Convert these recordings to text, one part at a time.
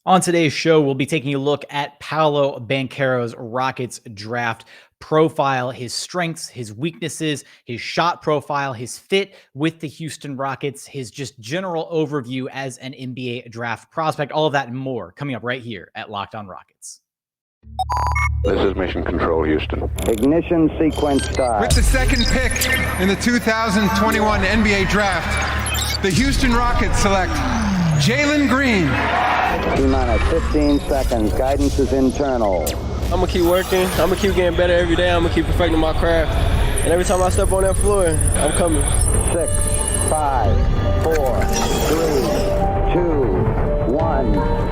On today's show, we'll be taking a look at Paolo Banchero's Rockets draft profile, his strengths, his weaknesses, his shot profile, his fit with the Houston Rockets, his just general overview as an NBA draft prospect, all of that and more coming up right here at Locked On Rockets. This is Mission Control, Houston. Ignition sequence start. With the second pick in the 2021 NBA Draft, the Houston Rockets select Jalen Green. T-minus 15 seconds. Guidance is internal. I'm going to keep working. I'm going to keep getting better every day. I'm going to keep perfecting my craft. And every time I step on that floor, I'm coming. 6, 5, 4, 3, 2, 1.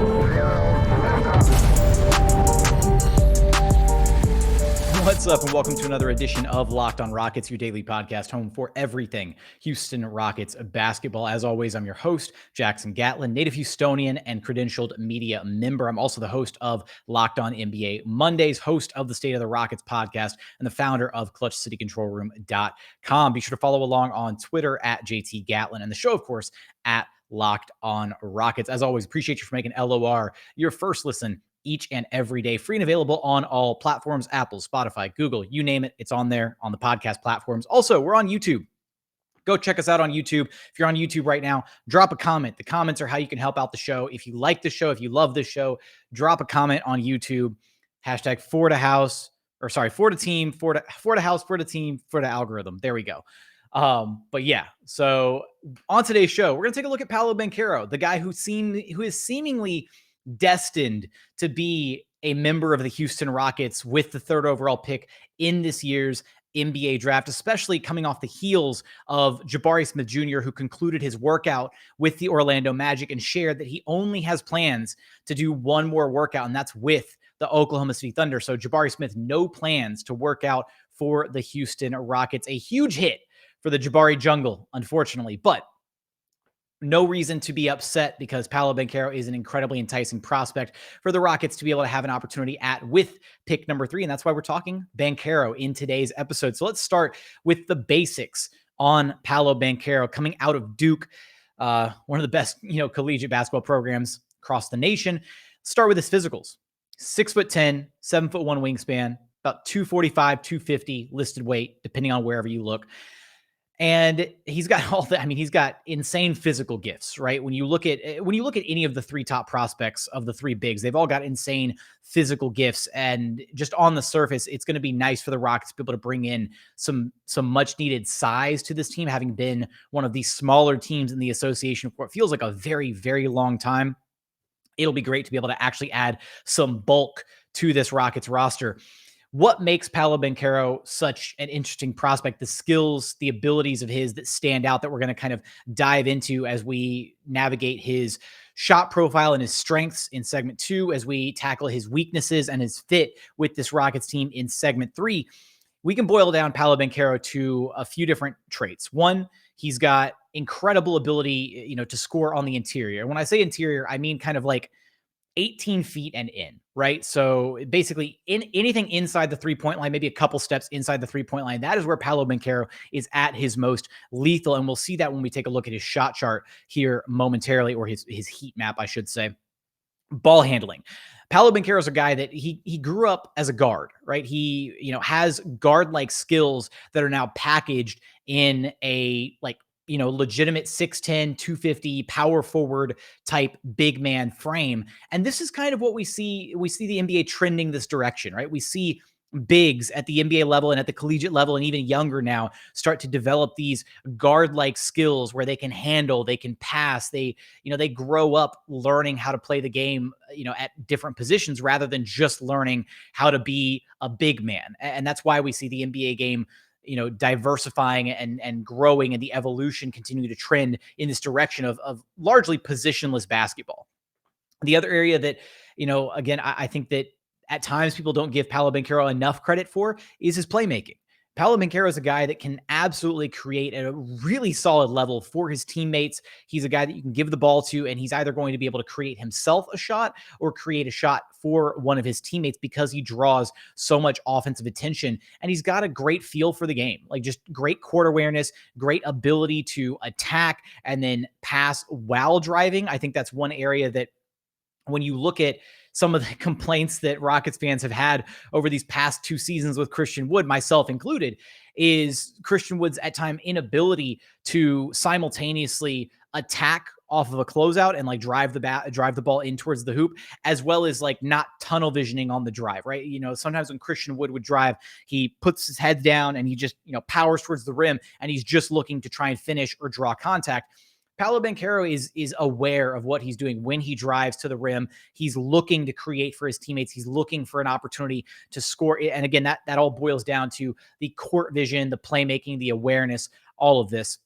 What's up, and welcome to another edition of Locked On Rockets, your daily podcast home for everything Houston Rockets basketball. As always, I'm your host, Jackson Gatlin, native Houstonian and credentialed media member. I'm also the host of Locked On NBA Mondays, host of the State of the Rockets podcast, and the founder of ClutchCityControlRoom.com. Be sure to follow along on Twitter at JT Gatlin, and the show, of course, at Locked On Rockets. As always, appreciate you for making LOR your first listen each and every day, free and available on all platforms, Apple, Spotify, Google, you name it. It's on there on the podcast platforms. Also, we're on YouTube. Go check us out on YouTube. If you're on YouTube right now, drop a comment. The comments are how you can help out the show. If you like the show, if you love this show, drop a comment on YouTube. Hashtag for the house, or sorry, for the team, for the house, for the team, for the algorithm. There we go. But yeah, so on today's show, we're going to take a look at Paolo Banchero, the guy who is seemingly destined to be a member of the Houston Rockets with the third overall pick in this year's NBA draft, especially coming off the heels of Jabari Smith Jr., who concluded his workout with the Orlando Magic and shared that he only has plans to do one more workout, and that's with the Oklahoma City Thunder. So Jabari Smith, no plans to work out for the Houston Rockets. A huge hit for the Jabari jungle, unfortunately, but no reason to be upset because Paolo Banchero is an incredibly enticing prospect for the Rockets to be able to have an opportunity at with pick number 3. And that's why we're talking Banchero in today's episode. So let's start with the basics on Paolo Banchero coming out of Duke, one of the best, collegiate basketball programs across the nation. Let's start with his physicals. 6'10", 7'1" wingspan, about 245, 250 listed weight, depending on wherever you look. And he's got all that. I mean, he's got insane physical gifts, right? When you look at any of the three top prospects of the three bigs, they've all got insane physical gifts. And just on the surface, it's going to be nice for the Rockets to be able to bring in some much needed size to this team, having been one of the smaller teams in the association for what feels like a very, very long time. It'll be great to be able to actually add some bulk to this Rockets roster. What makes Paolo Banchero such an interesting prospect? The skills, the abilities of his that stand out that we're going to kind of dive into as we navigate his shot profile and his strengths in segment 2, as we tackle his weaknesses and his fit with this Rockets team in segment 3. We can boil down Paolo Banchero to a few different traits. One, he's got incredible ability, to score on the interior. When I say interior, I mean kind of like 18 feet and in, right? So basically in anything inside the 3-point line, maybe a couple steps inside the 3-point line, that is where Paolo Banchero is at his most lethal. And we'll see that when we take a look at his shot chart here momentarily, or his heat map, I should say. Ball handling. Paolo Banchero is a guy that he grew up as a guard, right? He, has guard-like skills that are now packaged in a legitimate 6'10", 250 power forward type big man frame. And this is kind of what we see. We see the NBA trending this direction, right? We see bigs at the NBA level and at the collegiate level and even younger now start to develop these guard-like skills where they can handle, they can pass, they grow up learning how to play the game, at different positions rather than just learning how to be a big man. And that's why we see the NBA game diversifying and growing, and the evolution continue to trend in this direction of largely positionless basketball. The other area that, again, I think that at times people don't give Paolo Banchero enough credit for is his playmaking. Paolo Banchero is a guy that can absolutely create at a really solid level for his teammates. He's a guy that you can give the ball to, and he's either going to be able to create himself a shot or create a shot for one of his teammates because he draws so much offensive attention. And he's got a great feel for the game, like just great court awareness, great ability to attack and then pass while driving. I think that's one area that when you look at some of the complaints that Rockets fans have had over these past 2 seasons with Christian Wood, myself included, is Christian Wood's at time inability to simultaneously attack off of a closeout and like drive the ball in towards the hoop, as well as like not tunnel visioning on the drive, right? Sometimes when Christian Wood would drive, he puts his head down and he just, powers towards the rim and he's just looking to try and finish or draw contact. Paolo Banchero is aware of what he's doing when he drives to the rim. He's looking to create for his teammates. He's looking for an opportunity to score. And again, that all boils down to the court vision, the playmaking, the awareness, all of this.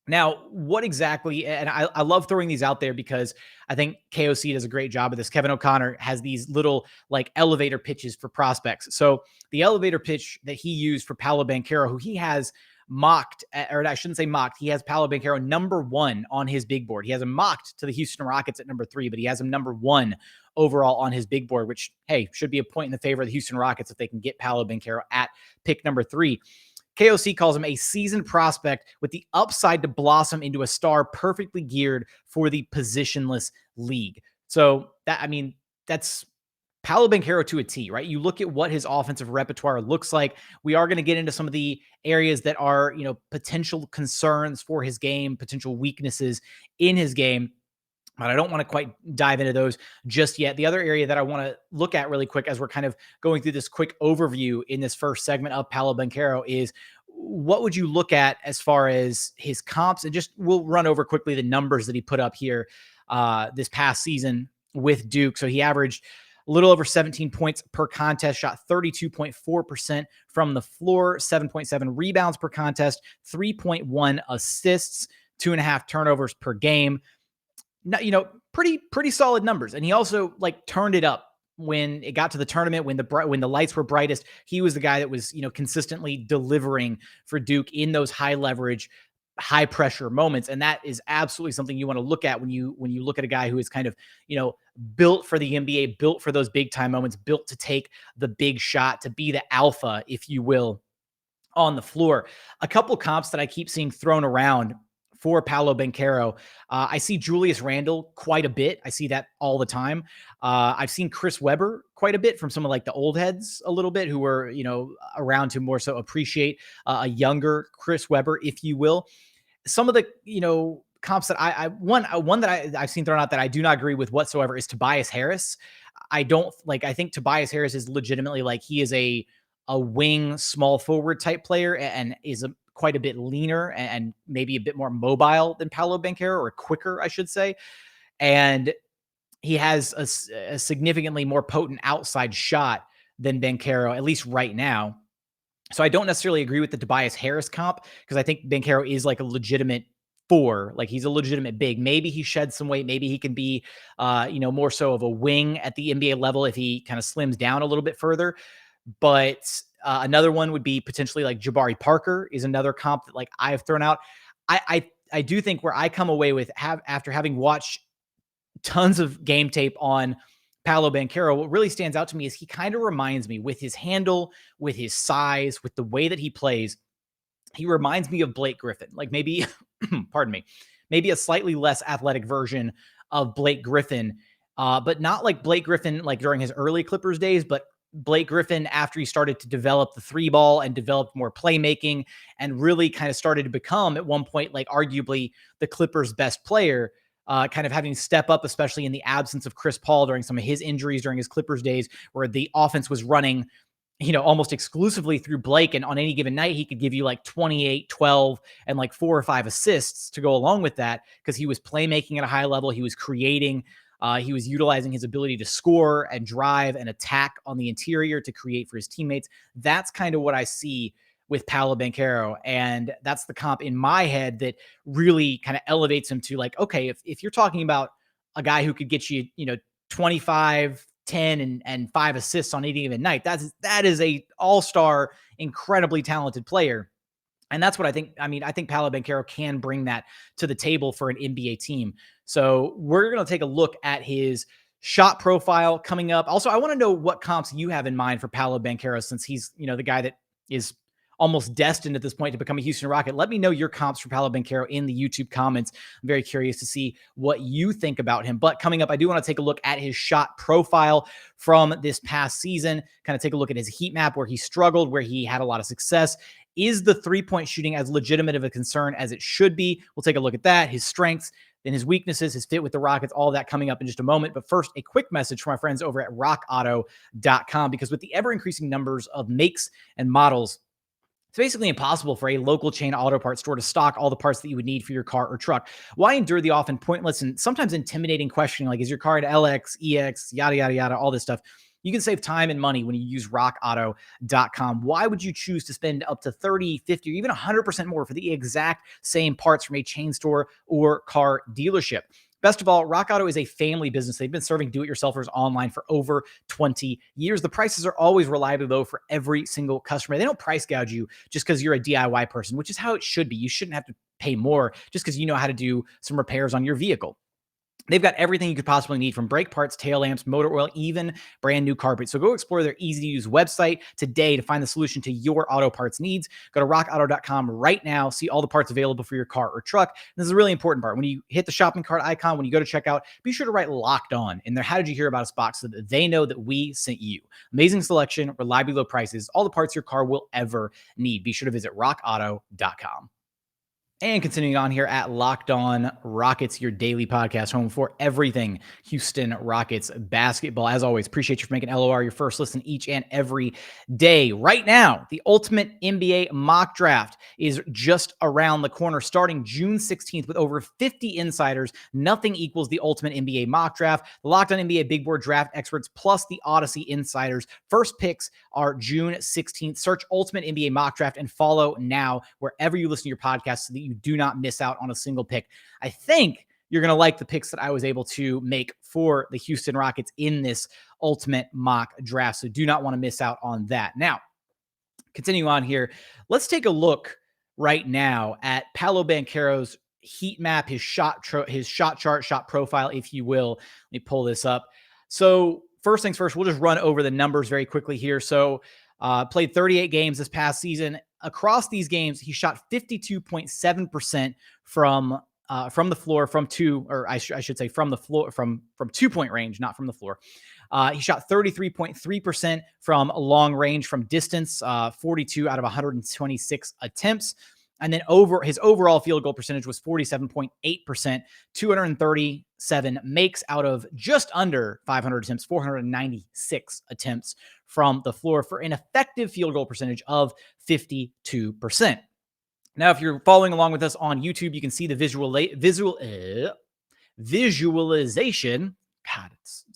Now, what exactly, and I love throwing these out there because I think KOC does a great job of this. Kevin O'Connor has these little like elevator pitches for prospects. So the elevator pitch that he used for Paolo Banchero, who he has mocked, or I shouldn't say mocked, he has Paolo Banchero number 1 on his big board. He has him mocked to the Houston Rockets at number 3, but he has him number 1 overall on his big board, which, hey, should be a point in the favor of the Houston Rockets if they can get Paolo Banchero at pick number 3. KOC calls him a seasoned prospect with the upside to blossom into a star perfectly geared for the positionless league. So that's Paolo Banchero to a T, right? You look at what his offensive repertoire looks like. We are going to get into some of the areas that are, potential concerns for his game, potential weaknesses in his game, but I don't want to quite dive into those just yet. The other area that I want to look at really quick as we're kind of going through this quick overview in this first segment of Paolo Banchero is what would you look at as far as his comps? And just we'll run over quickly the numbers that he put up here this past season with Duke. So he averaged a little over 17 points per contest, shot 32.4% from the floor, 7.7 rebounds per contest, 3.1 assists, 2.5 turnovers per game. Pretty solid numbers. And he also like turned it up when it got to the tournament, when the lights were brightest. He was the guy that was, consistently delivering for Duke in those high leverage, high pressure moments. And that is absolutely something you want to look at when you look at a guy who is kind of, built for the NBA, built for those big time moments, built to take the big shot, to be the alpha, if you will, on the floor. A couple comps that I keep seeing thrown around for Paolo Banchero. I see Julius Randle quite a bit. I see that all the time. I've seen Chris Webber quite a bit from some of like the old heads a little bit who were, around to more so appreciate a younger Chris Webber, if you will. Some of the, comps that one that I've seen thrown out that I do not agree with whatsoever is Tobias Harris. I think Tobias Harris is legitimately like, he is a wing small forward type player and is quite a bit leaner and maybe a bit more mobile than Paolo Banchero, or quicker, I should say. And he has a significantly more potent outside shot than Banchero, at least right now. So I don't necessarily agree with the Tobias Harris comp, because I think Banchero is like a legitimate 4, like he's a legitimate big. Maybe he sheds some weight. Maybe he can be, more so of a wing at the NBA level if he kind of slims down a little bit further. But another one would be potentially like Jabari Parker is another comp that like I've thrown out. I do think where I come away with after having watched tons of game tape on Paolo Banchero, what really stands out to me is he kind of reminds me, with his handle, with his size, with the way that he plays, he reminds me of Blake Griffin. Like maybe, pardon me, maybe a slightly less athletic version of Blake Griffin, but not like Blake Griffin like during his early Clippers days, but Blake Griffin after he started to develop the 3-ball and developed more playmaking and really kind of started to become at one point like arguably the Clippers' best player, kind of having to step up, especially in the absence of Chris Paul during some of his injuries during his Clippers days, where the offense was running, almost exclusively through Blake. And on any given night, he could give you like 28, 12, and like 4 or 5 assists to go along with that, because he was playmaking at a high level. He was creating. He was utilizing his ability to score and drive and attack on the interior to create for his teammates. That's kind of what I see with Paolo Banchero. And that's the comp in my head that really kind of elevates him to like, okay, if you're talking about a guy who could get you, 25, 10 and 5 assists on any given night, that is a all-star, incredibly talented player. And that's what I think. I mean, I think Paolo Banchero can bring that to the table for an NBA team. So we're going to take a look at his shot profile coming up. Also, I want to know what comps you have in mind for Paolo Banchero, since he's, the guy that is almost destined at this point to become a Houston Rocket. Let me know your comps for Paolo Banchero in the YouTube comments. I'm very curious to see what you think about him. But coming up, I do want to take a look at his shot profile from this past season, kind of take a look at his heat map, where he struggled, where he had a lot of success. Is the three-point shooting as legitimate of a concern as it should be? We'll take a look at that, his strengths, and his weaknesses, his fit with the Rockets, all of that coming up in just a moment. But first, a quick message from my friends over at rockauto.com, because with the ever-increasing numbers of makes and models, it's basically impossible for a local chain auto parts store to stock all the parts that you would need for your car or truck. Why endure the often pointless and sometimes intimidating questioning like, is your car an LX, EX, yada, yada, yada, all this stuff? You can save time and money when you use rockauto.com. Why would you choose to spend up to 30, 50, or even 100% more for the exact same parts from a chain store or car dealership? Best of all, Rock Auto is a family business. They've been serving do-it-yourselfers online for over 20 years. The prices are always reliably low for every single customer. They don't price gouge you just because you're a DIY person, which is how it should be. You shouldn't have to pay more just because you know how to do some repairs on your vehicle. They've got everything you could possibly need, from brake parts, tail lamps, motor oil, even brand new carpet. So go explore their easy-to-use website today to find the solution to your auto parts needs. Go to rockauto.com right now. See all the parts available for your car or truck. And this is a really important part. When you hit the shopping cart icon, when you go to checkout, be sure to write "Locked On" in their "How did you hear about us" box so that they know that we sent you. Amazing selection, reliably low prices, all the parts your car will ever need. Be sure to visit rockauto.com. And continuing on here at Locked On Rockets, your daily podcast home for everything Houston Rockets basketball. As always, appreciate you for making LOR your first listen each and every day. Right now, the ultimate NBA mock draft is just around the corner, starting June 16th with over 50 insiders. Nothing equals the ultimate NBA mock draft. The Locked On NBA Big Board draft experts plus the Odyssey insiders. First picks are June 16th. Search Ultimate NBA Mock Draft and follow now wherever you listen to your podcast so that you do not miss out on a single pick. I think you're going to like the picks that I was able to make for the Houston Rockets in this ultimate mock draft. So do not want to miss out on that. Now, continue on here. Let's take a look right now at Paolo Banchero's heat map, his shot chart, shot profile, if you will. Let me pull this up. So first things first, we'll just run over the numbers very quickly here. So played 38 games this past season. Across these games, he shot 52.7% from the floor, from from 2-point range, not from the floor. He shot 33.3% from long range, from distance, 42 out of 126 attempts. And then his overall field goal percentage was 47.8%, 237 makes out of just under 500 attempts, 496 attempts from the floor, for an effective field goal percentage of 52%. Now, if you're following along with us on YouTube, you can see the visualization. God,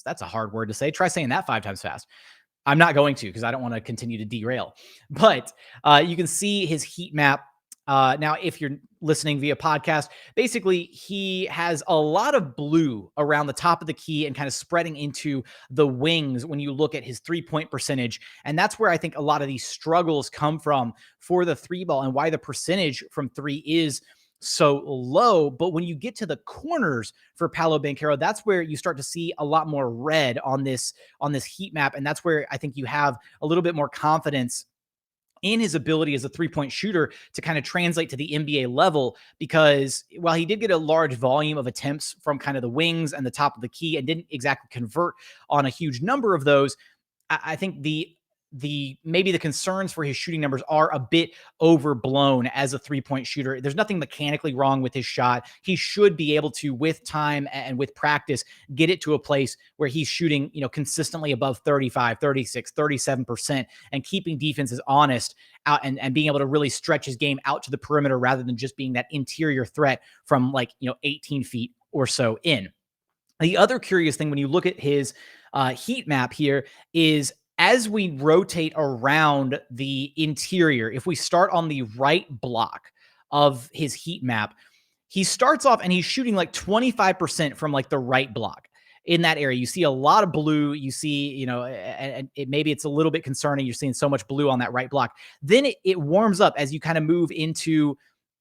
that's a hard word to say. Try saying that 5 times fast. I'm not going to, because I don't want to continue to derail. But you can see his heat map. Now, if you're listening via podcast, basically he has a lot of blue around the top of the key and kind of spreading into the wings when you look at his 3-point percentage. And that's where I think a lot of these struggles come from for the 3 ball, and why the percentage from 3 is so low. But when you get to the corners for Paolo Banchero, that's where you start to see a lot more red on this heat map. And that's where I think you have a little bit more confidence in his ability as a 3-point shooter to kind of translate to the NBA level, because while he did get a large volume of attempts from kind of the wings and the top of the key and didn't exactly convert on a huge number of those, I think maybe the concerns for his shooting numbers are a bit overblown as a 3-point shooter. There's nothing mechanically wrong with his shot. He should be able to, with time and with practice, get it to a place where he's shooting, consistently above 35, 36, 37% and keeping defenses honest out and being able to really stretch his game out to the perimeter rather than just being that interior threat from 18 feet or so in. The other curious thing when you look at his heat map here is, as we rotate around the interior, if we start on the right block of his heat map, he starts off and he's shooting 25% from the right block. In that area, you see a lot of blue. You see, and maybe it's a little bit concerning. You're seeing so much blue on that right block. Then it warms up as you kind of move into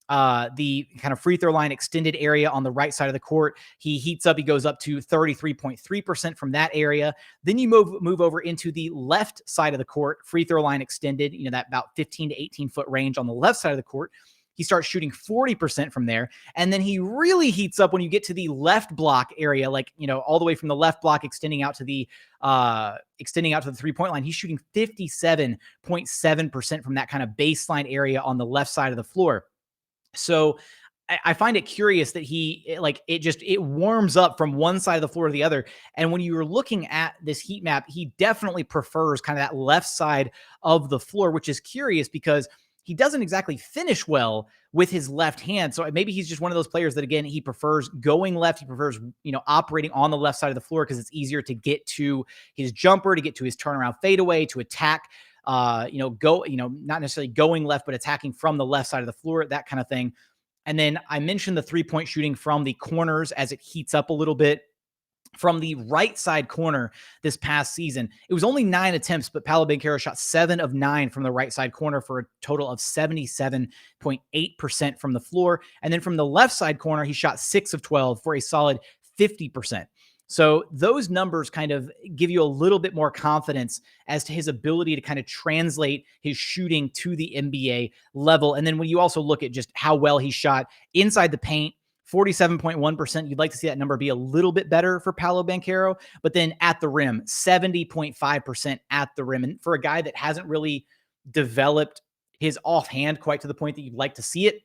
the kind of free throw line extended area on the right side of the court. He heats up. He goes up to 33.3% from that area. Then you move over into the left side of the court, free throw line extended, that about 15 to 18 foot range on the left side of the court. He starts shooting 40% from there. And then he really heats up when you get to the left block area, all the way from the left block extending out to the 3-point line. He's shooting 57.7% from that kind of baseline area on the left side of the floor. So I find it curious that it warms up from one side of the floor to the other. And when you're looking at this heat map, he definitely prefers kind of that left side of the floor, which is curious because he doesn't exactly finish well with his left hand. So maybe he's just one of those players that, again, he prefers going left. He prefers, operating on the left side of the floor because it's easier to get to his jumper, to get to his turnaround fadeaway, to attack, not necessarily going left, but attacking from the left side of the floor, that kind of thing. And then I mentioned the 3-point shooting from the corners as it heats up a little bit. From the right side corner this past season, it was only 9 attempts, but Paolo Banchero shot 7 of 9 from the right side corner for a total of 77.8% from the floor. And then from the left side corner, he shot 6 of 12 for a solid 50%. So those numbers kind of give you a little bit more confidence as to his ability to kind of translate his shooting to the NBA level. And then when you also look at just how well he shot inside the paint, 47.1%. You'd like to see that number be a little bit better for Paolo Banchero, but then at the rim, 70.5% at the rim. And for a guy that hasn't really developed his offhand quite to the point that you'd like to see it,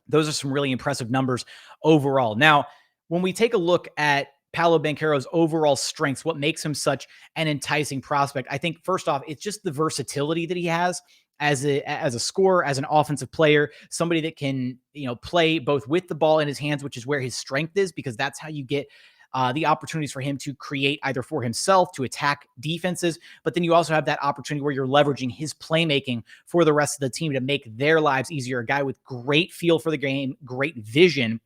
those are some really impressive numbers overall. Now, when we take a look at Paolo Banchero's overall strengths, what makes him such an enticing prospect, I think first off, it's just the versatility that he has as a scorer, as an offensive player, somebody that can, play both with the ball in his hands, which is where his strength is, because that's how you get the opportunities for him to create either for himself, to attack defenses, but then you also have that opportunity where you're leveraging his playmaking for the rest of the team to make their lives easier. A guy with great feel for the game, great vision,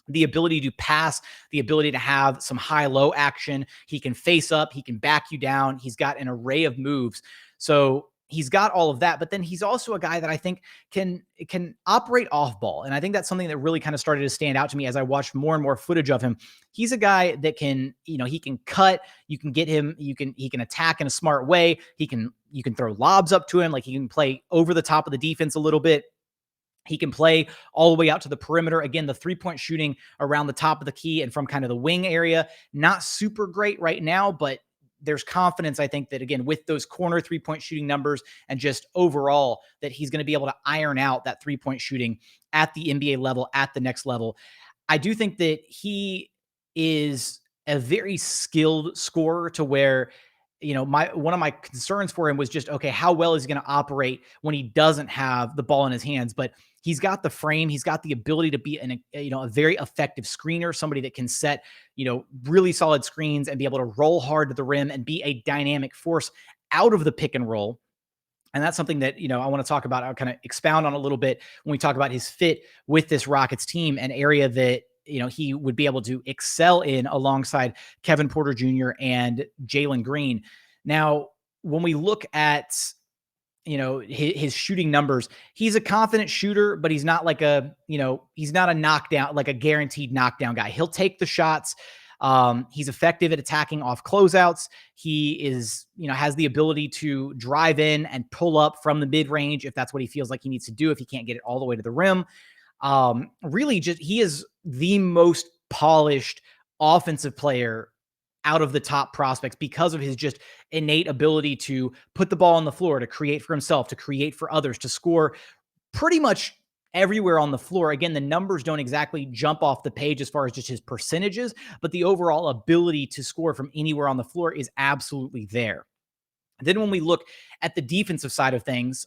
the ability to pass, the ability to have some high-low action. He can face up, he can back you down. He's got an array of moves. So he's got all of that, but then he's also a guy that I think can operate off ball. And I think that's something that really kind of started to stand out to me as I watched more and more footage of him. He's a guy that can, he can cut, you can get him, he can attack in a smart way. You can throw lobs up to him. Like he can play over the top of the defense a little bit. He can play all the way out to the perimeter. Again, the 3-point shooting around the top of the key and from kind of the wing area, not super great right now, but there's confidence, I think, that, again, with those corner 3-point shooting numbers and just overall that he's going to be able to iron out that 3-point shooting at the NBA level, at the next level. I do think that he is a very skilled scorer to where, one of my concerns for him was just, okay, how well is he going to operate when he doesn't have the ball in his hands? But he's got the frame. He's got the ability to be a very effective screener, somebody that can set, really solid screens and be able to roll hard to the rim and be a dynamic force out of the pick and roll. And that's something that, I want to talk about. I'll kind of expound on a little bit when we talk about his fit with this Rockets team, an area that, he would be able to excel in alongside Kevin Porter Jr. and Jalen Green. Now, when we look at, his shooting numbers, he's a confident shooter, but he's not like he's not a knockdown, like a guaranteed knockdown guy. He'll take the shots. He's effective at attacking off closeouts. He is, has the ability to drive in and pull up from the mid range if that's what he feels like he needs to do, if he can't get it all the way to the rim. Really he is the most polished offensive player out of the top prospects because of his just innate ability to put the ball on the floor, to create for himself, to create for others, to score pretty much everywhere on the floor. Again, the numbers don't exactly jump off the page as far as just his percentages, but the overall ability to score from anywhere on the floor is absolutely there. Then when we look at the defensive side of things,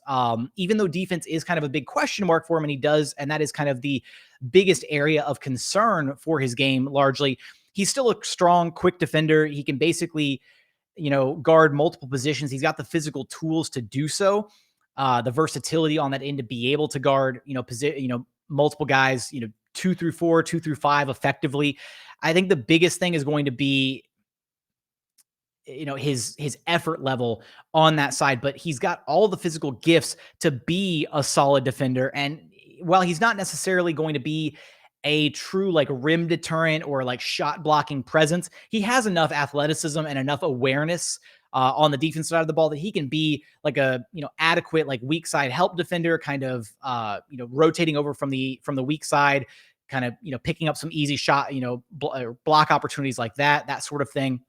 even though defense is kind of a big question mark for him, and that is kind of the biggest area of concern for his game largely, he's still a strong, quick defender. He can basically, guard multiple positions. He's got the physical tools to do so. The versatility on that end to be able to guard, multiple guys, 2 through 4, 2 through 5 effectively. I think the biggest thing is going to be, his effort level on that side, but he's got all the physical gifts to be a solid defender. And, while he's not necessarily going to be a true like rim deterrent or like shot blocking presence, he has enough athleticism and enough awareness on the defense side of the ball that he can be like a, adequate, like weak side help defender, kind of, rotating over from the weak side, kind of, picking up some easy shot, block opportunities like that sort of thing.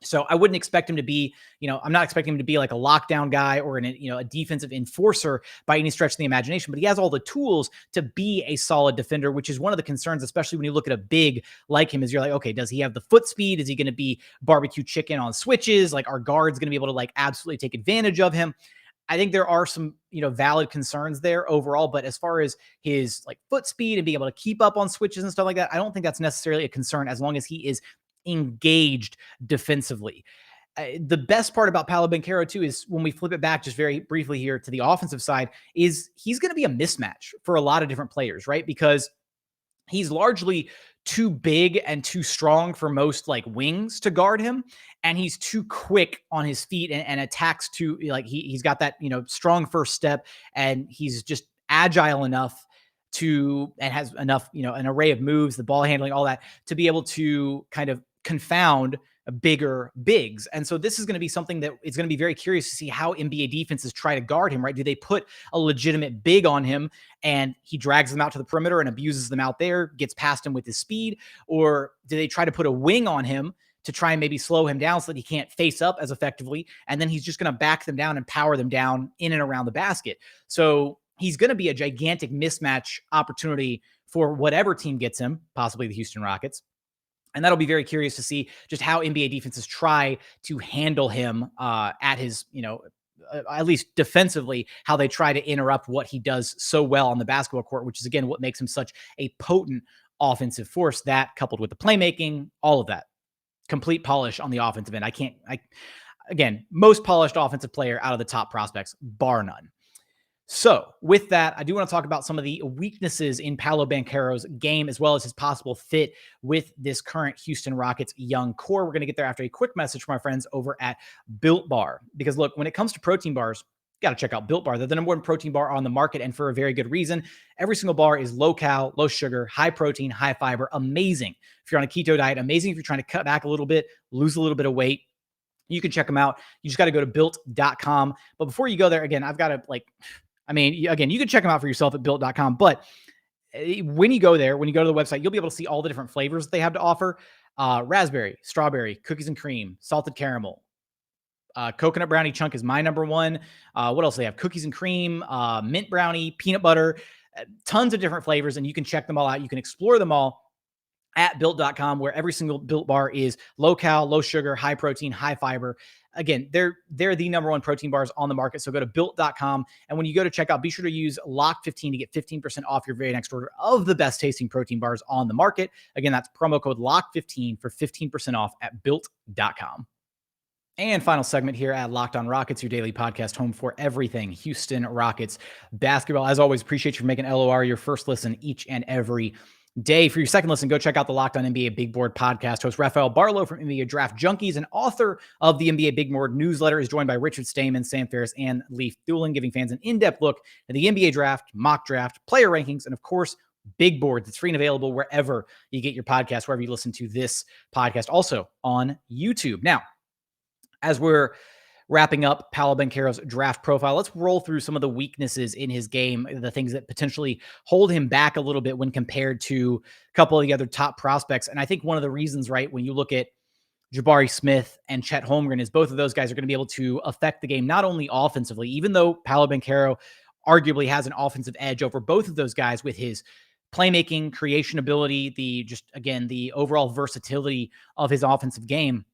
So I wouldn't expect him to be, I'm not expecting him to be like a lockdown guy or a defensive enforcer by any stretch of the imagination, but he has all the tools to be a solid defender, which is one of the concerns, especially when you look at a big like him, is you're like, okay, does he have the foot speed? Is he going to be barbecue chicken on switches? Like, are guards going to be able to like absolutely take advantage of him? I think there are some, valid concerns there overall, but as far as his like foot speed and being able to keep up on switches and stuff like that, I don't think that's necessarily a concern as long as he is engaged defensively. The best part about Paolo Banchero too is when we flip it back just very briefly here to the offensive side, is he's going to be a mismatch for a lot of different players, right? Because he's largely too big and too strong for most like wings to guard him. And he's too quick on his feet and attacks to like, he's got that, strong first step, and he's just agile enough and has enough, an array of moves, the ball handling, all that, to be able to kind of confound bigger bigs. And so this is going to be something that it's going to be very curious to see how NBA defenses try to guard him, right? Do they put a legitimate big on him and he drags them out to the perimeter and abuses them out there, gets past him with his speed? Or do they try to put a wing on him to try and maybe slow him down so that he can't face up as effectively? And then he's just going to back them down and power them down in and around the basket. So he's going to be a gigantic mismatch opportunity for whatever team gets him, possibly the Houston Rockets. And that'll be very curious to see just how NBA defenses try to handle him at his, at least defensively, how they try to interrupt what he does so well on the basketball court, which is, again, what makes him such a potent offensive force. That coupled with the playmaking, all of that, complete polish on the offensive end. Again, most polished offensive player out of the top prospects, bar none. So with that, I do want to talk about some of the weaknesses in Paolo Banchero's game, as well as his possible fit with this current Houston Rockets young core. We're going to get there after a quick message from our friends over at Built Bar. Because look, when it comes to protein bars, you got to check out Built Bar. They're the number one protein bar on the market, and for a very good reason. Every single bar is low cal, low sugar, high protein, high fiber. Amazing if you're on a keto diet. Amazing if you're trying to cut back a little bit, lose a little bit of weight. You can check them out. You just got to go to built.com. But before you go there, again, I've got to you can check them out for yourself at built.com. But when you go there, when you go to the website, you'll be able to see all the different flavors that they have to offer. Raspberry, strawberry, cookies and cream, salted caramel, coconut brownie chunk is my number one. What else do they have? Cookies and cream, mint brownie, peanut butter, tons of different flavors. And you can check them all out. You can explore them all at built.com, where every single Built bar is low cal, low sugar, high protein, high fiber. Again, they're the number one protein bars on the market. So go to built.com. And when you go to checkout, be sure to use LOCK15 to get 15% off your very next order of the best tasting protein bars on the market. Again, that's promo code LOCK15 for 15% off at built.com. And final segment here at Locked On Rockets, your daily podcast home for everything Houston Rockets basketball. As always, appreciate you for making LOR your first listen each and every day. For your second listen, go check out the Locked On NBA Big Board podcast. Host Rafael Barlow from NBA Draft Junkies and author of the NBA Big Board newsletter is joined by Richard Stamen, Sam Ferris, and Leif Thulin, giving fans an in-depth look at the NBA draft, mock draft, player rankings, and of course, Big Board. It's free and available wherever you get your podcast, wherever you listen to this podcast, also on YouTube. Now, as we're wrapping up Paolo Banchero's draft profile, let's roll through some of the weaknesses in his game, the things that potentially hold him back a little bit when compared to a couple of the other top prospects. And I think one of the reasons, right, when you look at Jabari Smith and Chet Holmgren, is both of those guys are going to be able to affect the game, not only offensively, even though Paolo Banchero arguably has an offensive edge over both of those guys with his playmaking, creation ability, the overall versatility of his offensive game.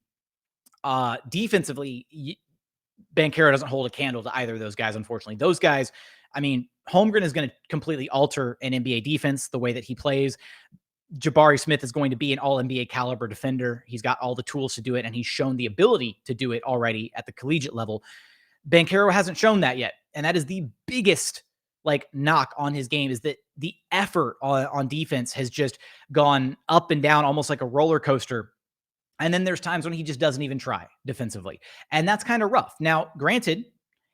Defensively, Banchero doesn't hold a candle to either of those guys, unfortunately. Those guys, Holmgren is going to completely alter an NBA defense the way that he plays. Jabari Smith is going to be an all-NBA caliber defender. He's got all the tools to do it, and he's shown the ability to do it already at the collegiate level. Banchero hasn't shown that yet, and that is the biggest knock on his game, is that the effort on defense has just gone up and down almost like a roller coaster. And then there's times when he just doesn't even try defensively. And that's kind of rough. Now, granted,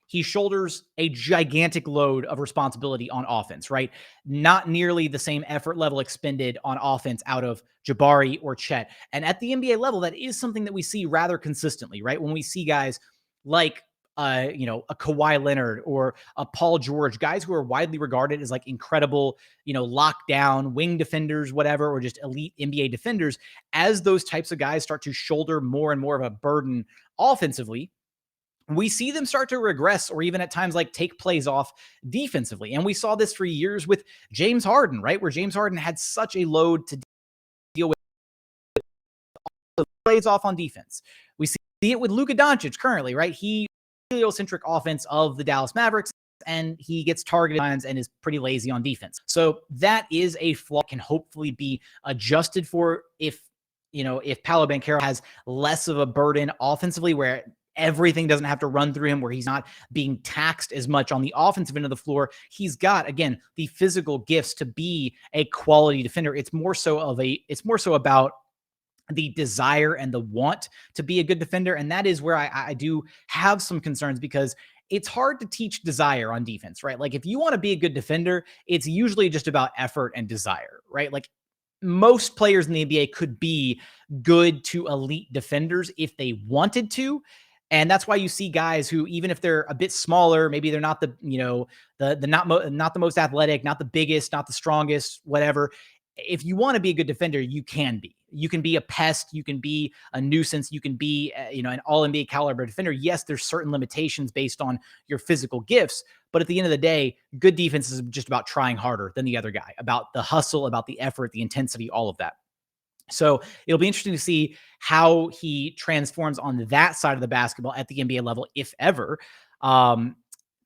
he shoulders a gigantic load of responsibility on offense, right? Not nearly the same effort level expended on offense out of Jabari or Chet. And at the NBA level, that is something that we see rather consistently, right? When we see guys like a Kawhi Leonard or a Paul George, guys who are widely regarded as like incredible, lockdown wing defenders, whatever, or just elite NBA defenders, as those types of guys start to shoulder more and more of a burden offensively, we see them start to regress or even at times like take plays off defensively. And we saw this for years with James Harden, right? Where James Harden had such a load to deal with plays off on defense. We see it with Luka Doncic currently, right? He heliocentric offense of the Dallas Mavericks, and he gets targeted times and is pretty lazy on defense. So that is a flaw can hopefully be adjusted for if Paolo Banchero has less of a burden offensively where everything doesn't have to run through him, where he's not being taxed as much on the offensive end of the floor. He's got, again, the physical gifts to be a quality defender. It's more so about the desire and the want to be a good defender. And that is where I do have some concerns, because it's hard to teach desire on defense, right? Like if you want to be a good defender, it's usually just about effort and desire, right? Like most players in the NBA could be good to elite defenders if they wanted to. And that's why you see guys who, even if they're a bit smaller, maybe they're not not the most athletic, not the biggest, not the strongest, whatever. If you want to be a good defender, you can be. You can be a pest. You can be a nuisance. You can be, an all-NBA caliber defender. Yes, there's certain limitations based on your physical gifts, but at the end of the day, good defense is just about trying harder than the other guy, about the hustle, about the effort, the intensity, all of that. So it'll be interesting to see how he transforms on that side of the basketball at the NBA level, if ever.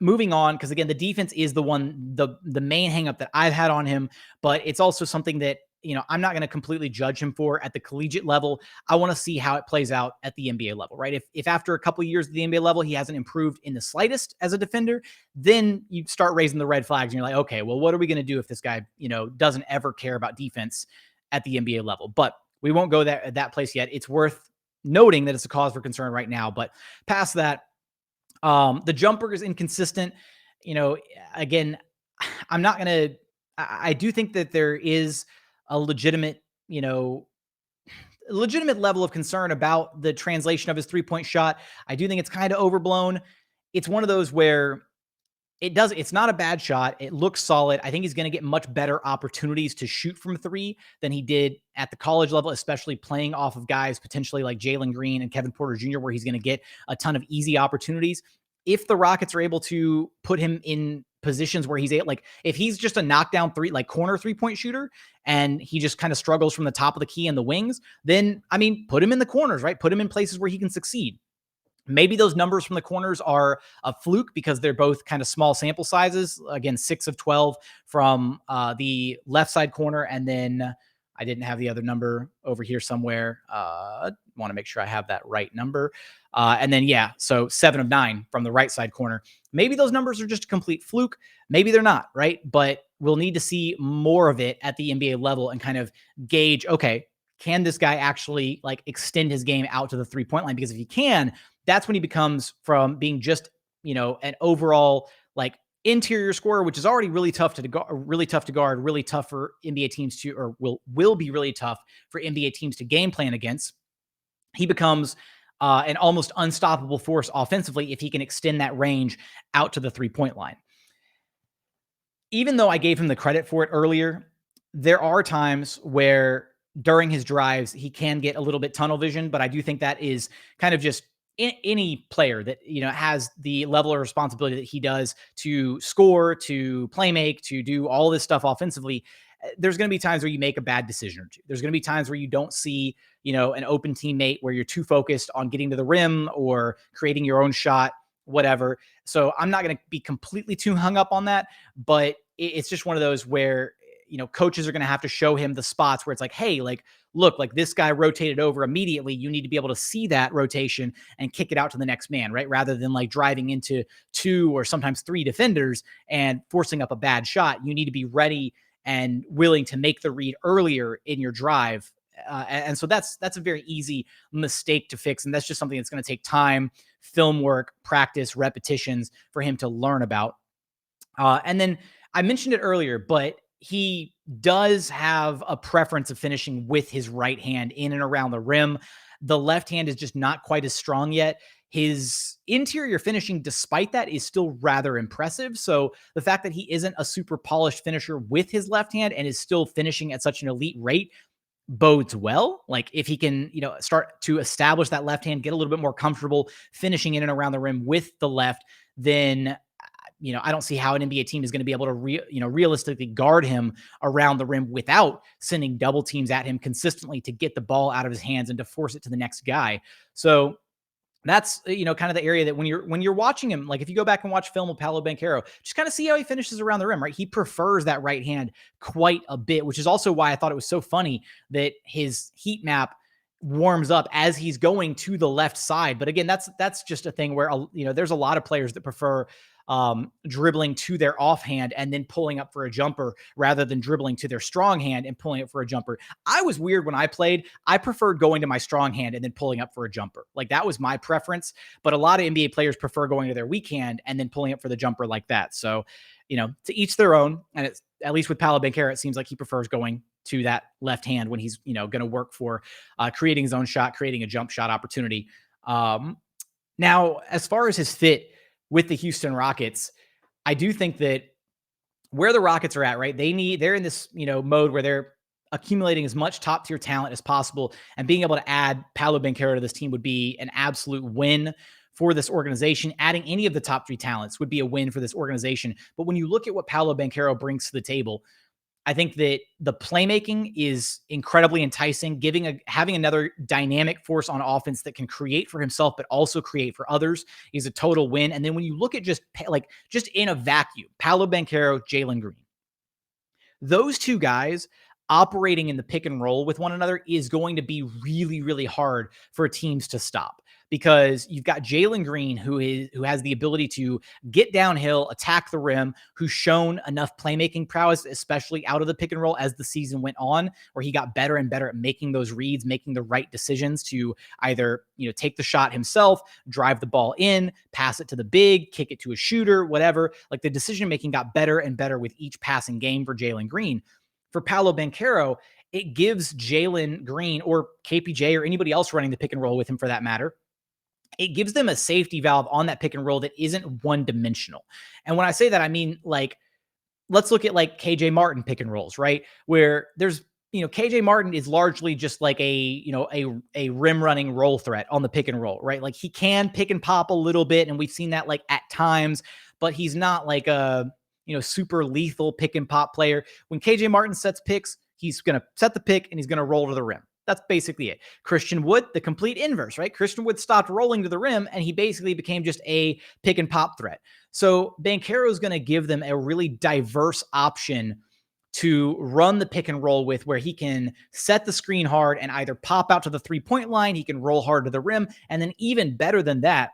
Moving on, because again, the defense is the main hangup that I've had on him, but it's also something that, I'm not going to completely judge him for at the collegiate level. I want to see how it plays out at the NBA level, right? If after a couple of years at the NBA level, he hasn't improved in the slightest as a defender, then you start raising the red flags and you're like, okay, well, what are we going to do if this guy, doesn't ever care about defense at the NBA level? But we won't go that place yet. It's worth noting that it's a cause for concern right now, but past that, the jumper is inconsistent. Again, I do think that there is a legitimate level of concern about the translation of his 3-point shot. I do think it's kind of overblown. It's one of those where it's not a bad shot. It looks solid. I think he's going to get much better opportunities to shoot from three than he did at the college level, especially playing off of guys potentially like Jalen Green and Kevin Porter Jr., where he's going to get a ton of easy opportunities. If the Rockets are able to put him in positions where if he's just a knockdown corner 3-point shooter and he just kind of struggles from the top of the key and the wings, then, put him in the corners, right? Put him in places where he can succeed. Maybe those numbers from the corners are a fluke because they're both kind of small sample sizes. Again, 6 of 12 from the left side corner. And then I didn't have the other number over here somewhere. Want to make sure I have that right number. And then, so 7 of 9 from the right side corner. Maybe those numbers are just a complete fluke. Maybe they're not, right? But we'll need to see more of it at the NBA level and kind of gauge, okay, can this guy actually extend his game out to the 3-point line? Because if he can, that's when he becomes from being just, an overall interior scorer, which is already really tough to guard, really tough for NBA teams to, or will be really tough for NBA teams to game plan against. He becomes an almost unstoppable force offensively if he can extend that range out to the 3-point line. Even though I gave him the credit for it earlier, there are times where during his drives, he can get a little bit tunnel vision, but I do think that is kind of just any player that, has the level of responsibility that he does to score, to play make, to do all this stuff offensively. There's going to be times where you make a bad decision or two. There's going to be times where you don't see, an open teammate, where you're too focused on getting to the rim or creating your own shot, whatever. So I'm not going to be completely too hung up on that, but it's just one of those where, coaches are going to have to show him the spots where it's like, hey, look, this guy rotated over immediately. You need to be able to see that rotation and kick it out to the next man, right? Rather than driving into 2 or sometimes 3 defenders and forcing up a bad shot. You need to be ready and willing to make the read earlier in your drive And so that's a very easy mistake to fix. And that's just something that's going to take time, film work, practice, repetitions for him to learn about. And then I mentioned it earlier, but he does have a preference of finishing with his right hand in and around the rim. The left hand is just not quite as strong yet. His interior finishing, despite that, is still rather impressive. So the fact that he isn't a super polished finisher with his left hand and is still finishing at such an elite rate bodes well. Like if he can, start to establish that left hand, get a little bit more comfortable finishing in and around the rim with the left, then I don't see how an NBA team is going to be able to realistically guard him around the rim without sending double teams at him consistently to get the ball out of his hands and to force it to the next guy. So that's, kind of the area that when you're watching him, like if you go back and watch film of Paolo Banchero, just kind of see how he finishes around the rim, right? He prefers that right hand quite a bit, which is also why I thought it was so funny that his heat map warms up as he's going to the left side. But again, that's just a thing where, there's a lot of players that prefer dribbling to their offhand and then pulling up for a jumper rather than dribbling to their strong hand and pulling up for a jumper. I was weird when I played. I preferred going to my strong hand and then pulling up for a jumper. Like that was my preference, but a lot of NBA players prefer going to their weak hand and then pulling up for the jumper like that. So, to each their own. And it's, at least with Paolo Banchero, it seems like he prefers going to that left hand when he's, going to work for creating his own shot, creating a jump shot opportunity. Now, as far as his fit with the Houston Rockets, I do think that where the Rockets are at, right? They're in this, mode where they're accumulating as much top tier talent as possible, and being able to add Paolo Banchero to this team would be an absolute win for this organization. Adding any of the top 3 talents would be a win for this organization. But when you look at what Paolo Banchero brings to the table, I think that the playmaking is incredibly enticing, having another dynamic force on offense that can create for himself, but also create for others is a total win. And then when you look at just in a vacuum, Paolo Banchero, Jalen Green, those two guys operating in the pick and roll with one another is going to be really, really hard for teams to stop, because you've got Jalen Green, who has the ability to get downhill, attack the rim, who's shown enough playmaking prowess, especially out of the pick and roll as the season went on, where he got better and better at making those reads, making the right decisions to either, take the shot himself, drive the ball in, pass it to the big, kick it to a shooter, whatever. Like the decision-making got better and better with each passing game for Jalen Green. For Paolo Banchero, it gives Jalen Green or KPJ or anybody else running the pick and roll with him for that matter, it gives them a safety valve on that pick and roll that isn't one-dimensional. And when I say that, I mean, like, let's look at like KJ Martin pick and rolls, right? Where there's, KJ Martin is largely just like a rim running roll threat on the pick and roll, right? Like he can pick and pop a little bit, and we've seen that like at times, but he's not like a, super lethal pick and pop player. When KJ Martin sets picks, he's going to set the pick and he's going to roll to the rim. That's basically it. Christian Wood, the complete inverse, right? Christian Wood stopped rolling to the rim and he basically became just a pick and pop threat. So Banchero is going to give them a really diverse option to run the pick and roll with, where he can set the screen hard and either pop out to the 3-point line, he can roll hard to the rim, and then even better than that,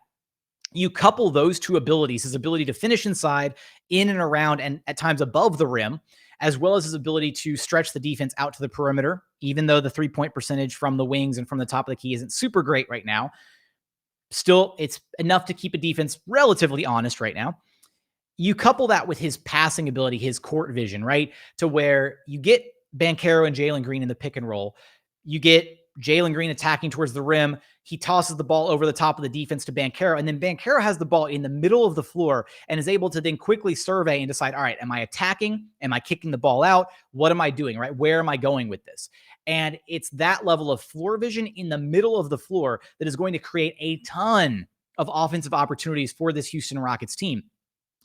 you couple those two abilities, his ability to finish inside, in and around, and at times above the rim, as well as his ability to stretch the defense out to the perimeter, even though the 3-point percentage from the wings and from the top of the key isn't super great right now. Still, it's enough to keep a defense relatively honest right now. You couple that with his passing ability, his court vision, right? To where you get Banchero and Jalen Green in the pick and roll. You get Jalen Green attacking towards the rim. He tosses the ball over the top of the defense to Banchero, and then Banchero has the ball in the middle of the floor and is able to then quickly survey and decide, all right, am I attacking? Am I kicking the ball out? What am I doing, right? Where am I going with this? And it's that level of floor vision in the middle of the floor that is going to create a ton of offensive opportunities for this Houston Rockets team.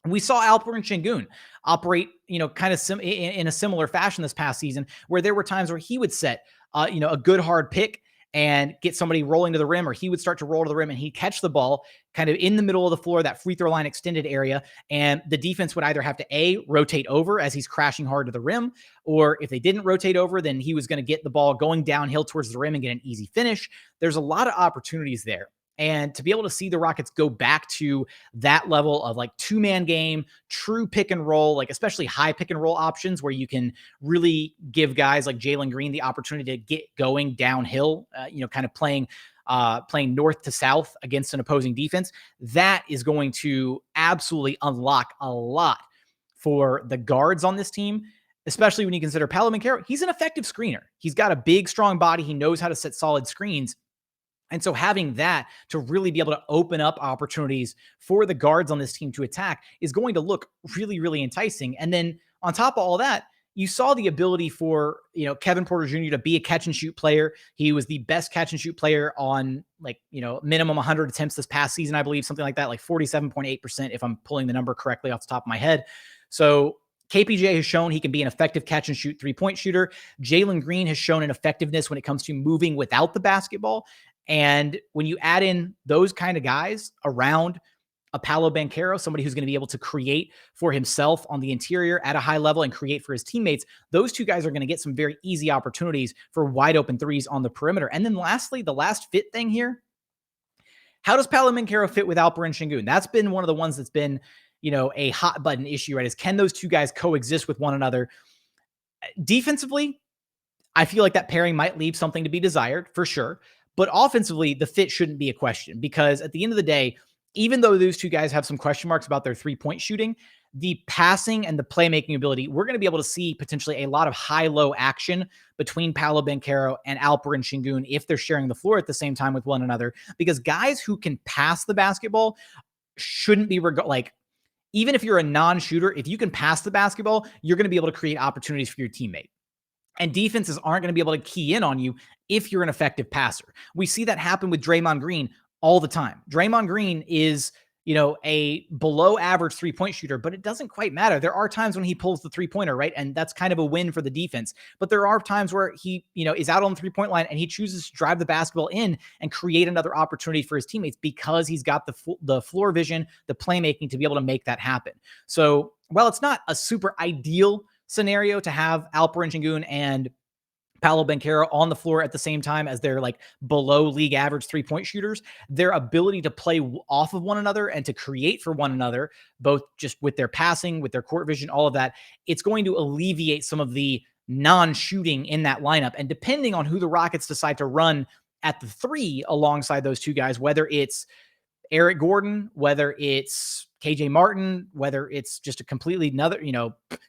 We saw Alperen Şengün operate, kind of in a similar fashion this past season, where there were times where he would set, a good hard pick and get somebody rolling to the rim, or he would start to roll to the rim and he'd catch the ball kind of in the middle of the floor, that free throw line extended area. And the defense would either have to rotate over as he's crashing hard to the rim, or if they didn't rotate over, then he was going to get the ball going downhill towards the rim and get an easy finish. There's a lot of opportunities there. And to be able to see the Rockets go back to that level of like two-man game, true pick and roll, like especially high pick and roll options where you can really give guys like Jalen Green the opportunity to get going downhill, kind of playing north to south against an opposing defense, that is going to absolutely unlock a lot for the guards on this team, especially when you consider Paolo Banchero. He's an effective screener. He's got a big, strong body. He knows how to set solid screens. And so having that to really be able to open up opportunities for the guards on this team to attack is going to look really, really enticing. And then on top of all that, you saw the ability for, Kevin Porter Jr. to be a catch and shoot player. He was the best catch and shoot player on minimum 100 attempts this past season, I believe, something like that, like 47.8%, if I'm pulling the number correctly off the top of my head. So KPJ has shown he can be an effective catch and shoot 3-point shooter. Jalen Green has shown an effectiveness when it comes to moving without the basketball. And when you add in those kind of guys around a Paolo Banchero, somebody who's going to be able to create for himself on the interior at a high level and create for his teammates, those two guys are going to get some very easy opportunities for wide open threes on the perimeter. And then lastly, the last fit thing here, how does Paolo Banchero fit with Alperen Sengun? That's been one of the ones that's been, a hot button issue, right? Is can those two guys coexist with one another? Defensively, I feel like that pairing might leave something to be desired for sure. But offensively, the fit shouldn't be a question, because at the end of the day, even though those two guys have some question marks about their 3-point shooting, the passing and the playmaking ability, we're going to be able to see potentially a lot of high-low action between Paolo Banchero and Alperen Sengun if they're sharing the floor at the same time with one another, because guys who can pass the basketball shouldn't be even if you're a non-shooter, if you can pass the basketball, you're going to be able to create opportunities for your teammate. And defenses aren't going to be able to key in on you if you're an effective passer. We see that happen with Draymond Green all the time. Draymond Green is, a below average 3-point shooter, but it doesn't quite matter. There are times when he pulls the 3-pointer, right? And that's kind of a win for the defense. But there are times where he, is out on the 3-point line and he chooses to drive the basketball in and create another opportunity for his teammates because he's got the floor vision, the playmaking to be able to make that happen. So while it's not a super ideal scenario to have Alperen Sengun and Paolo Banchero on the floor at the same time as they're like below league average 3-point shooters, their ability to play off of one another and to create for one another, both just with their passing, with their court vision, all of that, it's going to alleviate some of the non-shooting in that lineup. And depending on who the Rockets decide to run at the 3 alongside those two guys, whether it's Eric Gordon, whether it's KJ Martin, whether it's just a completely another,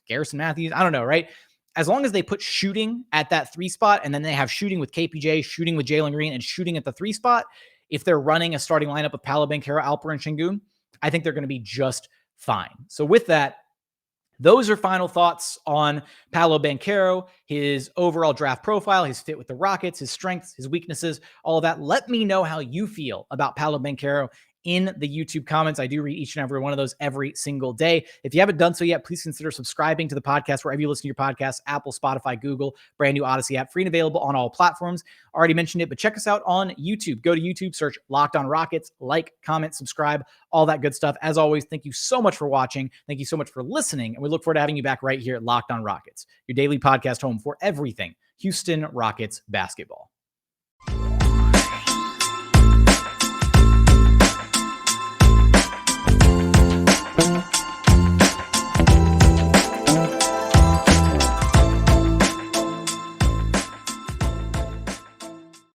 Garrison Matthews, I don't know, right? As long as they put shooting at that 3 spot, and then they have shooting with KPJ, shooting with Jalen Green, and shooting at the 3 spot, if they're running a starting lineup of Paolo Banchero, Alperen Sengun, I think they're going to be just fine. So with that, those are final thoughts on Paolo Banchero, his overall draft profile, his fit with the Rockets, his strengths, his weaknesses, all of that. Let me know how you feel about Paolo Banchero in the YouTube comments. I do read each and every one of those every single day. If you haven't done so yet, please consider subscribing to the podcast wherever you listen to your podcasts, Apple, Spotify, Google, brand new Odyssey app, free and available on all platforms. Already mentioned it, but check us out on YouTube. Go to YouTube, search Locked On Rockets, like, comment, subscribe, all that good stuff. As always, thank you so much for watching. Thank you so much for listening. And we look forward to having you back right here at Locked On Rockets, your daily podcast home for everything Houston Rockets basketball.